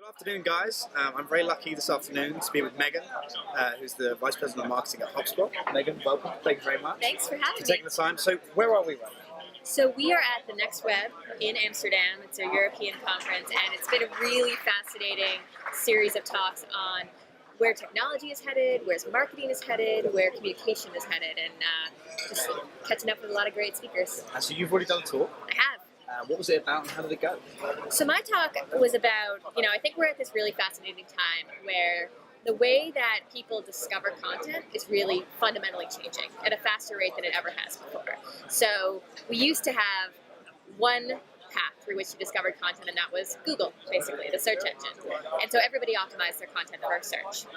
Good afternoon, guys. I'm very lucky this afternoon to be with Meghan, who's the Vice President of Marketing at Hubspot. Meghan, welcome. Thank you very much. Thanks for having for taking me. the time. So, where are we right now? So we are at the Next Web in Amsterdam. It's a European conference, and it's been a really fascinating series of talks on where technology is headed, where marketing is headed, where communication is headed, and just catching up with a lot of great speakers. So, you've already done a talk. I have. What was it about and how did it go? So my talk was about, I think we're at this really fascinating time where the way that people discover content is really fundamentally changing at a faster rate than it ever has before. So we used to have one path through which you discovered content, and that was Google, basically, the search engine. And so everybody optimized their content for search.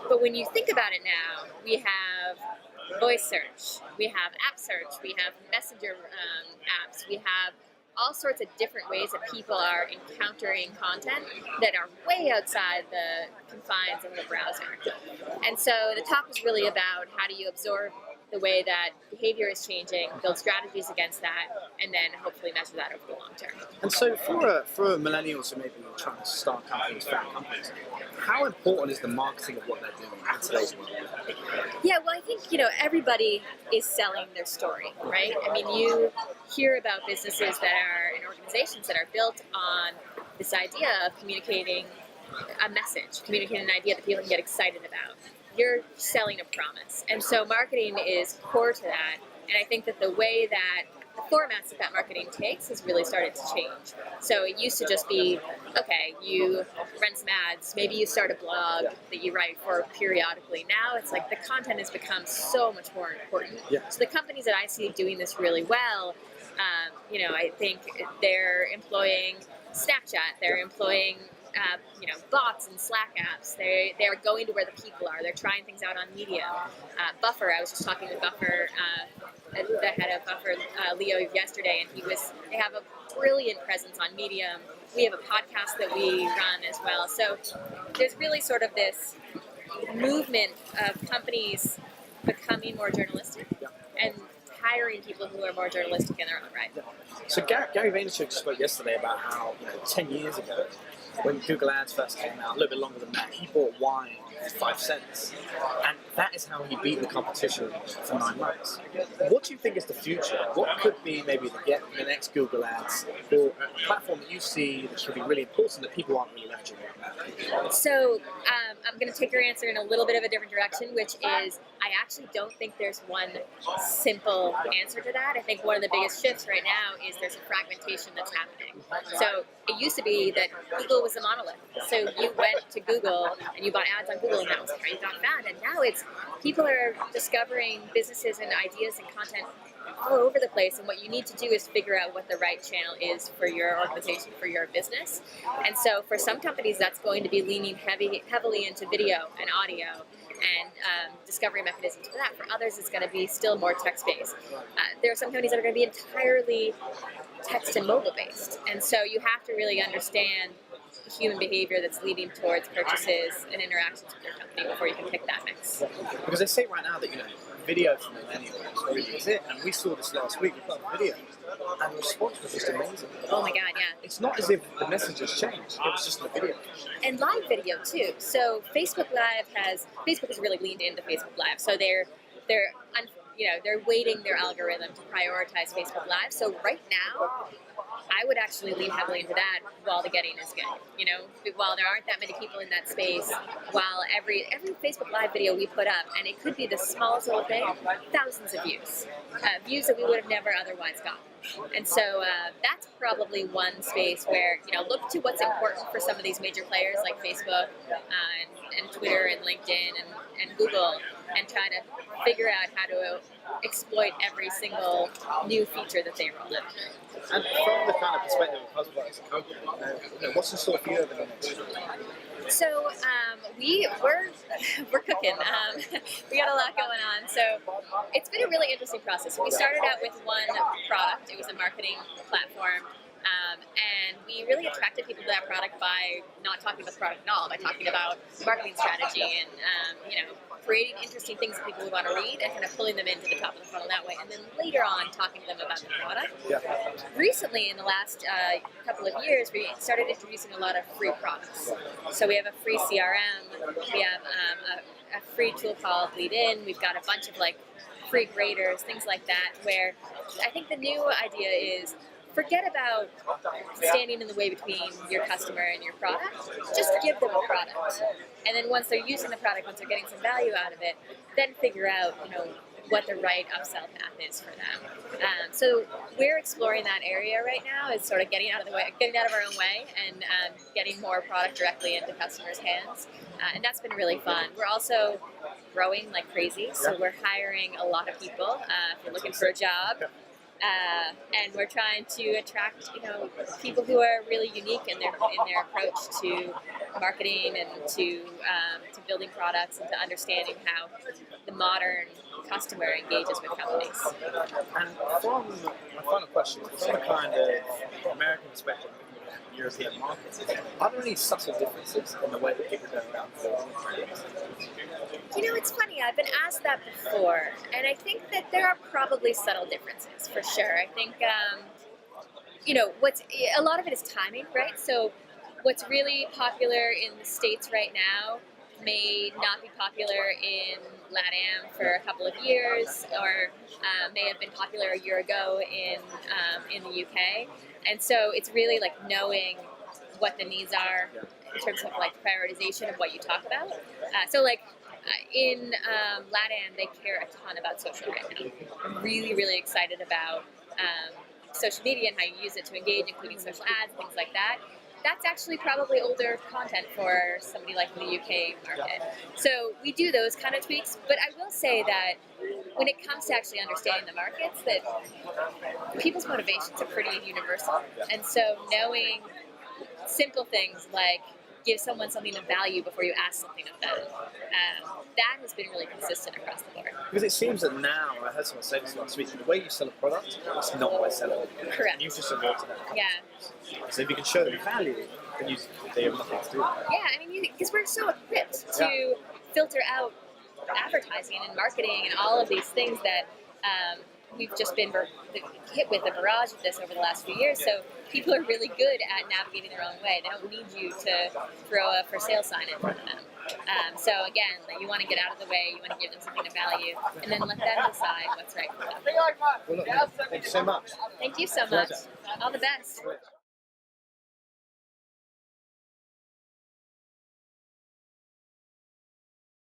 But when you think about it now, we have voice search, we have app search, we have messenger apps, we have all sorts of different ways that people are encountering content that are way outside the confines of the browser. And so the talk was really about how do you absorb the way that behavior is changing, build strategies against that, and then hopefully measure that over the long term. And so for millennials who may be trying to start companies, found companies, how important is the marketing of what they're doing in today's world? Yeah, well, I think, everybody is selling their story, right? I mean, you hear about businesses that are, and organizations that are built on this idea of communicating a message, communicating an idea that people can get excited about. You're selling a promise. And so marketing is core to that. And I think that the way that the formats that marketing takes has really started to change. So it used to just be, okay, you run some ads, maybe you start a blog that you write for periodically. Now it's like the content has become so much more important. Yeah. So the companies that I see doing this really well, I think they're employing Snapchat, they're employing bots and Slack apps. They're going to where the people are. They're trying things out on Medium. Buffer, I was just talking with Buffer, the head of Buffer, Leo, yesterday, and they have a brilliant presence on Medium. We have a podcast that we run as well. So there's really sort of this movement of companies becoming more journalistic and hiring people who are more journalistic in their own right. So Gary Vaynerchuk spoke yesterday about how 10 years ago, when Google Ads first came out, a little bit longer than that, he bought wine for 5 cents. And that is how he beat the competition for 9 months. What do you think is the future? What could be maybe the next Google Ads, or a platform that you see that should be really important that people aren't really leveraging right now? So I'm going to take your answer in a little bit of a different direction, which is I actually don't think there's one simple answer to that. I think one of the biggest shifts right now is there's a fragmentation that's happening. So it used to be that Google was a monolith. So you went to Google and you bought ads on Google, and that was how you got found. And now it's people are discovering businesses and ideas and content all over the place, and what you need to do is figure out what the right channel is for your organization, for your business. And so for some companies, that's going to be leaning heavily into video and audio and discovery mechanisms for that. For others, it's going to be still more text-based. There are some companies that are going to be entirely text and mobile-based. And so you have to really understand the human behavior that's leading towards purchases and interactions with your company before you can pick that mix. Because they say right now that, video for millennials really is it. And we saw this last week, we put up a video, and the response was just amazing. Oh my God, yeah. It's not as if the message has changed, it was just the video. And live video too. So Facebook has really leaned into Facebook Live. So they're weighting their algorithm to prioritize Facebook Live. So right now, I would actually lean heavily into that while the getting is good. While there aren't that many people in that space, while every Facebook Live video we put up, and it could be the smallest little thing, thousands of views that we would have never otherwise gotten. And so that's probably one space where, look to what's important for some of these major players like Facebook and Twitter and LinkedIn and Google, and try to figure out how to exploit every single new feature that they roll out. And from the kind of perspective of Hubspot as a company, what's in store for you over the next year? So we're cooking. We got a lot going on. So it's been a really interesting process. We started out with one product. It was a marketing platform. And we really attracted people to that product by not talking about the product at all, by talking about marketing strategy and creating interesting things that people would want to read and kind of pulling them into the top of the funnel that way. And then later on, talking to them about the product. Yeah. Recently, in the last couple of years, we started introducing a lot of free products. So we have a free CRM, we have a free tool called Lead In, we've got a bunch of free graders, things like that, where I think the new idea is forget about standing in the way between your customer and your product. Just give them a product. And then once they're using the product, once they're getting some value out of it, then figure out, what the right upsell path is for them. So we're exploring that area right now, is sort of getting out of our own way and getting more product directly into customers' hands. And that's been really fun. We're also growing like crazy, so we're hiring a lot of people. If you're looking for a job, and we're trying to attract, people who are really unique in their approach to marketing and to building products and to understanding how the modern customer engages with companies. And from my final question, from the kind of American perspective, European markets, are there any subtle differences in the way that people go around building brands? It's funny, I've been asked that before, and I think that there are probably subtle differences, for sure. I think, a lot of it is timing, right? So what's really popular in the States right now may not be popular in LATAM for a couple of years, or may have been popular a year ago in the UK. And so it's really knowing what the needs are in terms of prioritization of what you talk about. In LATAM, they care a ton about social right now. I'm really, really excited about social media and how you use it to engage, including social ads, things like that. That's actually probably older content for somebody like the UK market. So we do those kind of tweaks, but I will say that when it comes to actually understanding the markets, that people's motivations are pretty universal. And so knowing simple things like give someone something of value before you ask something of them, that has been really consistent across the board. Because it seems that now, I heard someone say this last week, the way you sell a product is not by selling it. Correct. And you've just alluded to that. Yeah. So if you can show them value, then they have nothing to do with it. Yeah, because we're so equipped to filter out advertising and marketing and all of these things that we've just been hit with a barrage of this over the last few years. So people are really good at navigating their own way. They don't need you to throw a for sale sign in front of them. So again, you want to get out of the way, you want to give them something of value, and then let them decide what's right for them. Well, look, thank you so much. Thank you so much. All the best.